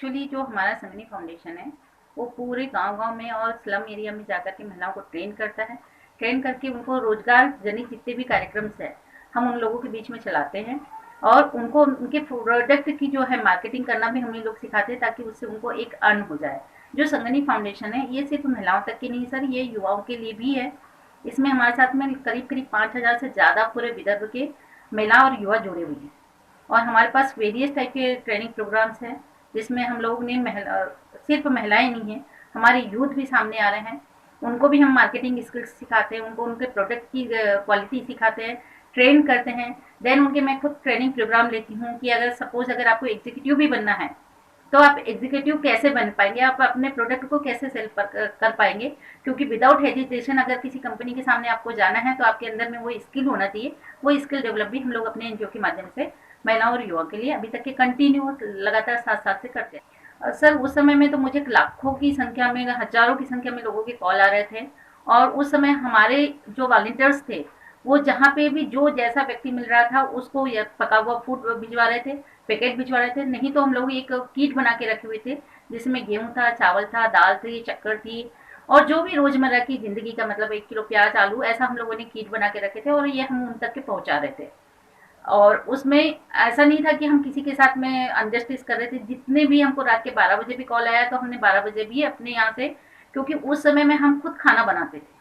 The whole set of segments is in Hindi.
एक्चुअली जो हमारा संगिनी फाउंडेशन है वो पूरे गांव-गांव में और स्लम एरिया में जाकर के महिलाओं को ट्रेन करता है। ट्रेन करके उनको रोजगार जनित जितने भी कार्यक्रम्स हैं, हम उन लोगों के बीच में चलाते हैं और उनको उनके प्रोडक्ट की जो है मार्केटिंग करना भी हम ये लोग सिखाते हैं ताकि उससे उनको एक अर्न हो जाए। जो संगिनी फाउंडेशन है ये सिर्फ महिलाओं तक की नहीं सर, ये युवाओं के लिए भी है। इसमें हमारे साथ में करीब-करीब 5000 से ज़्यादा पूरे विदर्भ के महिला और युवा जुड़े हुए हैं। और हमारे पास वेरियस टाइप के ट्रेनिंग प्रोग्राम्स हैं जिसमें हम लोग ने सिर्फ महिलाएं नहीं हैं, हमारे यूथ भी सामने आ रहे हैं। उनको भी हम मार्केटिंग स्किल्स सिखाते हैं, उनको उनके प्रोडक्ट की क्वालिटी सिखाते हैं, ट्रेन करते हैं। देन उनके मैं खुद ट्रेनिंग प्रोग्राम लेती हूँ कि अगर सपोज अगर आपको एग्जीक्यूटिव भी बनना है तो आप एग्जीक्यूटिव कैसे बन पाएंगे, आप अपने प्रोडक्ट को कैसे सेल कर पाएंगे, क्योंकि विदाउट हेजिटेशन अगर किसी कंपनी के सामने आपको जाना है तो आपके अंदर में वो स्किल होना चाहिए। वो स्किल डेवलप भी हम लोग अपने एनजीओ के माध्यम से महिलाओं और युवाओं के लिए अभी तक के कंटिन्यू लगातार साथ साथ से करते हैं। सर उस समय में तो मुझे लाखों की संख्या में, हजारों की संख्या में लोगों के कॉल आ रहे थे और उस समय हमारे जो वॉलंटियर्स थे वो जहाँ पे भी जो जैसा व्यक्ति मिल रहा था उसको पका हुआ फूड भिजवा रहे थे, पैकेट भिजवा रहे थे। नहीं तो हम लोग एक किट बना के रखे हुए थे जिसमें गेहूं था, चावल था, दाल थी, शक्कर थी और जो भी रोजमर्रा की जिंदगी का मतलब 1 किलो प्याज, आलू, ऐसा हम लोगों ने किट बना के रखे थे और ये हम उन तक के पहुंचा रहे थे। और उसमें ऐसा नहीं था कि हम किसी के साथ में अनजस्टिस कर रहे थे। जितने भी हमको रात के 12 बजे भी कॉल आया तो हमने 12 बजे भी अपने यहाँ से, क्योंकि उस समय में हम खुद खाना बनाते थे।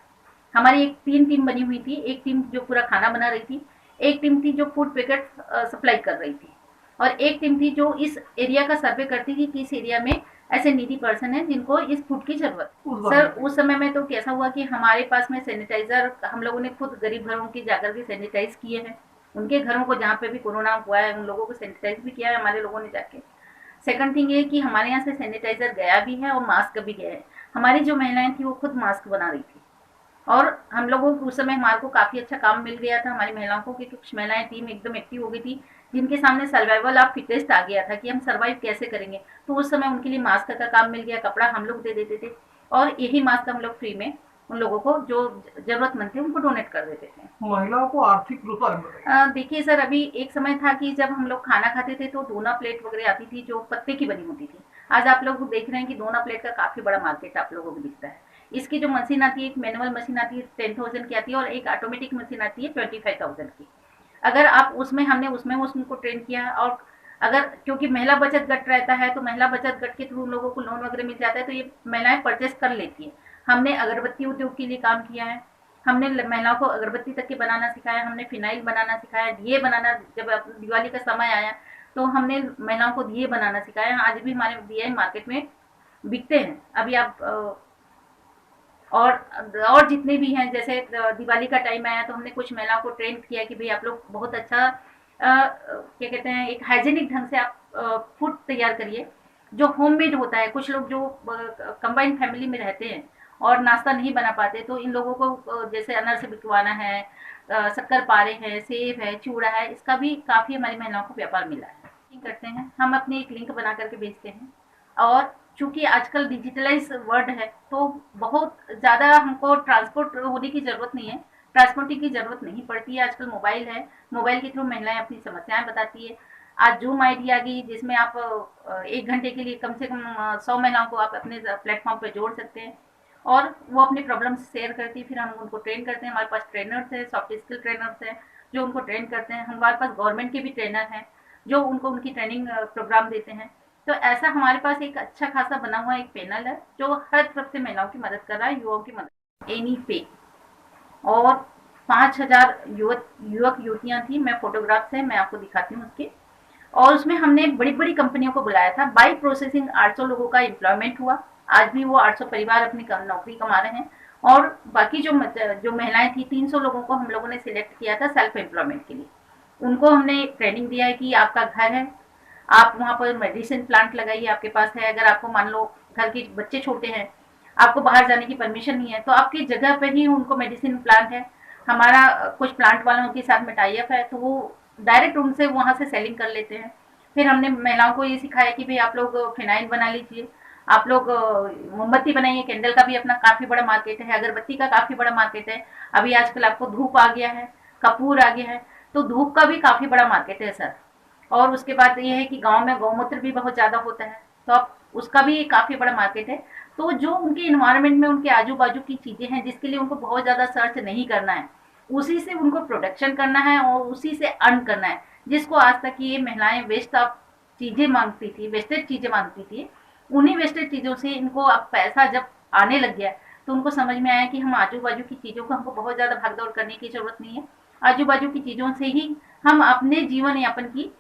हमारी एक 3 टीम बनी हुई थी, एक टीम जो पूरा खाना बना रही थी, एक टीम थी जो फूड पैकेट सप्लाई कर रही थी और एक टीम थी जो इस एरिया का सर्वे करती थी कि इस एरिया में ऐसे नीडी पर्सन है जिनको इस फूड की जरूरत है। सर उस समय में तो कैसा हुआ कि हमारे पास में सैनिटाइजर हम लोगों ने खुद गरीब घरों की जाकर के सैनिटाइज किए हैं, उनके घरों को जहाँ पे भी कोरोना हुआ है उन लोगों को सैनिटाइज भी किया है हमारे लोगों ने जाके। सेकंड थिंग ये कि हमारे यहाँ से सैनिटाइजर गया भी है और मास्क भी गया है। हमारी जो महिलाएं थी वो खुद मास्क बना रही थी और हम लोगों को उस समय हमारे को काफ़ी अच्छा काम मिल गया था हमारी महिलाओं को, क्योंकि कुछ महिलाएं टीम एकदम एक्टिव हो गई थी जिनके सामने सर्वाइवल ऑफ फिटेस्ट आ गया था कि हम सर्वाइव कैसे करेंगे। तो उस समय उनके लिए मास्क का काम मिल गया, कपड़ा हम लोग दे देते थे और यही मास्क हम लोग फ्री में उन लोगों को जो जरूरतमंद थे उनको डोनेट कर देते थे। महिलाओं को आर्थिक रूप देखिए सर, अभी एक समय था कि जब हम लोग खाना खाते थे तो दोना प्लेट वगैरह आती थी जो पत्ते की बनी होती थी। आज आप लोग देख रहे हैं कि दोना प्लेट का काफ़ी बड़ा मार्केट आप लोगों को दिखता है। इसकी जो मशीन आती है, एक मैनुअल मशीन आती है 10,000 की आती है और एक ऑटोमेटिक मशीन आती है 25,000 की। अगर आप उसमें हमने उसमें उसको ट्रेन किया और अगर क्योंकि महिला बचत गट रहता है तो महिला बचत गट के थ्रू उन लोगों को लोन वगैरह मिल जाता है तो ये महिलाएं परचेस कर लेती है। हमने अगरबत्ती उद्योग के लिए काम किया है, हमने महिलाओं को अगरबत्ती तक के बनाना सिखाया, हमने फिनाइल बनाना सिखाया, दिए बनाना, जब दिवाली का समय आया तो हमने महिलाओं को दिए बनाना सिखाया। आज भी हमारे दिए मार्केट में बिकते हैं। अभी आप और जितने भी हैं, जैसे दिवाली का टाइम आया तो हमने कुछ महिलाओं को ट्रेन किया कि भाई आप लोग बहुत अच्छा क्या कहते हैं, एक हाइजीनिक ढंग से आप फूड तैयार करिए जो होममेड होता है। कुछ लोग जो कंबाइंड फैमिली में रहते हैं और नाश्ता नहीं बना पाते तो इन लोगों को जैसे अनार से बिकवाना है, शक्कर पारे हैं, सेब है, चूड़ा है, इसका भी काफ़ी हमारी महिलाओं को व्यापार मिला है। करते हैं हम अपने एक लिंक बना करके भेजते हैं और चूंकि आजकल डिजिटलाइज वर्ल्ड है तो बहुत ज़्यादा हमको ट्रांसपोर्ट होने की ज़रूरत नहीं है, ट्रांसपोर्टिंग की ज़रूरत नहीं पड़ती है। आजकल मोबाइल है, मोबाइल के थ्रू महिलाएं अपनी समस्याएं बताती है। आज जूम आईडी आ गई जिसमें आप 1 घंटे के लिए कम से कम 100 महिलाओं को आप अपने प्लेटफॉर्म पर जोड़ सकते हैं और वो अपनी प्रॉब्लम्स शेयर करती है। फिर हम उनको ट्रेन करते हैं, हमारे पास ट्रेनर्स हैं, सॉफ्ट स्किल ट्रेनर्स हैं जो उनको ट्रेन करते हैं। हमारे पास गवर्नमेंट के भी ट्रेनर हैं जो उनको उनकी ट्रेनिंग प्रोग्राम देते हैं। तो ऐसा हमारे पास एक अच्छा खासा बना हुआ एक पैनल है जो हर तरफ से महिलाओं की मदद कर रहा है, युवाओं की मदद। एनी पे और 5,000 युवक युवतियां थी, मैं फोटोग्राफ्स है मैं आपको दिखाती हूँ उसके। और उसमें हमने बड़ी बड़ी कंपनियों को बुलाया था। बाई प्रोसेसिंग 800 लोगों का एम्प्लॉयमेंट हुआ। आज भी वो 800 परिवार अपनी नौकरी कमा रहे हैं और बाकी जो महिलाएं थी 300 लोगों को हम लोगों ने सिलेक्ट किया था सेल्फ एम्प्लॉयमेंट के लिए। उनको हमने ट्रेनिंग दिया है कि आपका घर है, आप वहाँ पर मेडिसिन प्लांट लगाइए, आपके पास है। अगर आपको मान लो घर के बच्चे छोटे हैं, आपको बाहर जाने की परमिशन नहीं है तो आपकी जगह पे ही उनको मेडिसिन प्लांट है। हमारा कुछ प्लांट वालों के साथ में टाई अप है तो वो डायरेक्ट उनसे वहाँ से सेलिंग कर लेते हैं। फिर हमने महिलाओं को ये सिखाया कि भाई आप लोग फिनाइल बना लीजिए, आप लोग मोमबत्ती बनाइए, कैंडल का भी अपना काफ़ी बड़ा मार्केट है, अगरबत्ती का काफ़ी बड़ा मार्केट है। अभी आजकल आपको धूप आ गया है, कपूर आ गया है, तो धूप का भी काफ़ी बड़ा मार्केट है सर। और उसके बाद ये है कि गांव में गौमूत्र भी बहुत ज़्यादा होता है तो अब उसका भी काफ़ी बड़ा मार्केट है। तो जो उनके इन्वायरमेंट में उनके आजू-बाजू की चीज़ें हैं जिसके लिए उनको बहुत ज़्यादा सर्च नहीं करना है, उसी से उनको प्रोडक्शन करना है और उसी से अर्न करना है। जिसको आज तक ये महिलाएँ वेस्ट ऑफ चीज़ें माँगती थी, वेस्टेज चीज़ें माँगती थी, उन्हीं वेस्टेज चीज़ों से इनको अब पैसा जब आने लग गया, तो उनको समझ में आया कि हम आजू-बाजू की चीज़ों को हमको बहुत ज़्यादा भाग-दौड़ करने की ज़रूरत नहीं है। आजू-बाजू की चीज़ों से ही हम अपने जीवन यापन की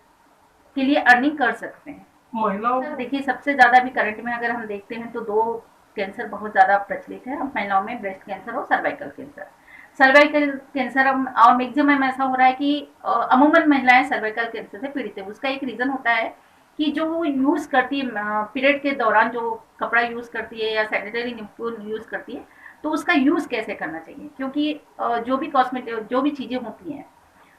के लिए अर्निंग कर सकते हैं। महिलाओं सर को देखिए, सबसे ज़्यादा भी करंट में अगर हम देखते हैं तो 2 कैंसर बहुत ज़्यादा प्रचलित है अब महिलाओं में, ब्रेस्ट कैंसर और सर्वाइकल कैंसर। सर्वाइकल कैंसर और मैक्सिमम ऐसा हो रहा है कि अमूमन महिलाएं सर्वाइकल कैंसर से पीड़ित है। उसका एक रीज़न होता है कि जो वो यूज़ करती है पीरियड के दौरान जो कपड़ा यूज़ करती है या सैनिटरी नैपकिन यूज़ करती है, तो उसका यूज़ कैसे करना चाहिए, क्योंकि जो भी कॉस्मेटिक जो भी चीज़ें होती हैं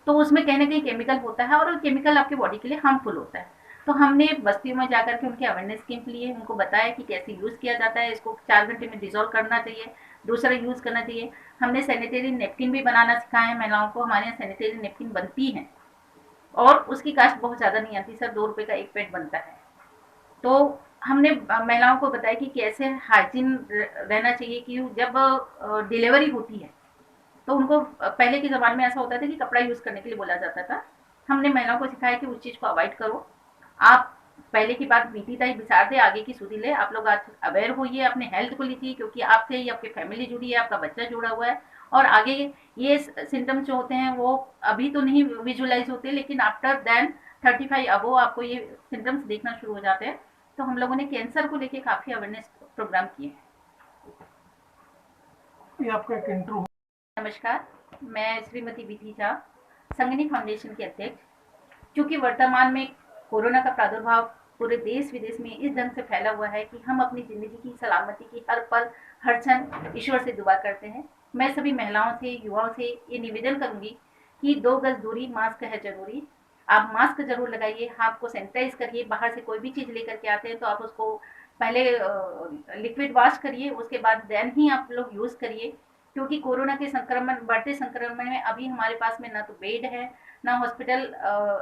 तो उसमें कहीं न कहीं केमिकल होता है और केमिकल आपकी बॉडी के लिए हार्मफुल होता है। तो हमने बस्तियों में जाकर के उनके अवेयरनेस कैंप लिए, उनको बताया कि कैसे यूज़ किया जाता है, इसको 4 घंटे में डिज़ॉल्व करना चाहिए, दूसरा यूज़ करना चाहिए। हमने सैनिटरी नैपकिन भी बनाना सिखाया है महिलाओं को, हमारे यहाँ सैनिटरी नैपकिन बनती हैं और उसकी कॉस्ट बहुत ज़्यादा नहीं आती सर, ₹2 का 1 पैड बनता है। तो हमने महिलाओं को बताया कि कैसे हाइजीन रहना चाहिए कि जब डिलीवरी होती है तो उनको पहले के ज़माने में ऐसा होता था कि कपड़ा यूज़ करने के लिए बोला जाता था। हमने महिलाओं को सिखाया कि उस चीज़ को अवॉइड करो। आप पहले की बात बीती ताई बिसार दे, आगे की सुधी ले। आप लोग आज अवेयर होइए, अपने हेल्थ को लीजिए, क्योंकि आपसे ही आपकी फैमिली जुड़ी है, आपका बच्चा जुड़ा हुआ है और आगे ये सिम्पटम्स जो होते हैं वो अभी तो नहीं विजुअलाइज़ होते, लेकिन आफ्टर दैन 35 अबव आपको ये सिम्पटम्स देखना शुरू हो जाते हैं। तो हम लोगों ने कैंसर को लेके काफ़ी अवेयरनेस प्रोग्राम किए हैं। ये आपका एक इंटरव्यू नमस्कार, मैं श्रीमती विधि झा, संगिनी फाउंडेशन की अध्यक्ष। क्योंकि वर्तमान में कोरोना का प्रादुर्भाव पूरे देश विदेश में इस ढंग से फैला हुआ है कि हम अपनी ज़िंदगी की सलामती की हर पल, हर क्षण ईश्वर से दुआ करते हैं। मैं सभी महिलाओं से, युवाओं से ये निवेदन करूँगी कि 2 गज़ दूरी, मास्क है ज़रूरी। आप मास्क ज़रूर लगाइए, हाथ को सैनिटाइज़ करिए, बाहर से कोई भी चीज़ लेकर के आते हैं तो आप उसको पहले लिक्विड वॉश करिए, उसके बाद देन ही आप लोग यूज़ करिए। क्योंकि कोरोना के संक्रमण, बढ़ते संक्रमण में अभी हमारे पास में ना तो बेड है, ना हॉस्पिटल,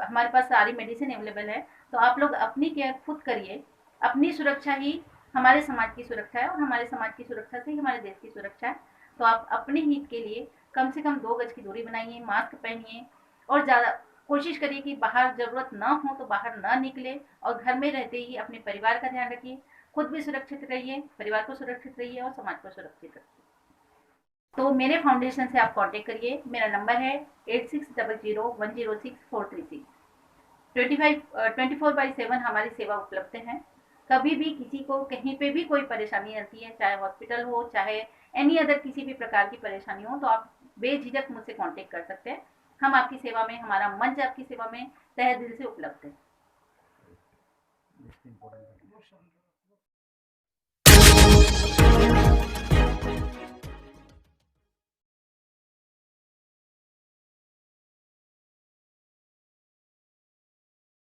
हमारे पास सारी मेडिसिन अवेलेबल है। तो आप लोग अपनी केयर खुद करिए। अपनी सुरक्षा ही हमारे समाज की सुरक्षा है और हमारे समाज की सुरक्षा से ही हमारे देश की सुरक्षा है। तो आप अपने हित के लिए कम से कम 2 गज की दूरी बनाइए, मास्क पहनिए और ज़्यादा कोशिश करिए कि बाहर ज़रूरत ना हो तो बाहर ना निकले और घर में रहते ही अपने परिवार का ध्यान रखिए। खुद भी सुरक्षित रहिए, परिवार को सुरक्षित रहिए और समाज को सुरक्षित रखिए। तो मेरे फाउंडेशन से आप कांटेक्ट करिए। मेरा नंबर है 8600106436। 24/7 हमारी सेवा उपलब्ध है। कभी भी किसी को कहीं पे भी कोई परेशानी रहती है, चाहे हॉस्पिटल हो, चाहे एनी अदर किसी भी प्रकार की परेशानी हो, तो आप बेझिझक मुझसे कांटेक्ट कर सकते हैं। हम आपकी सेवा में, हमारा मंच आपकी सेवा में तहे दिल से उपलब्ध है।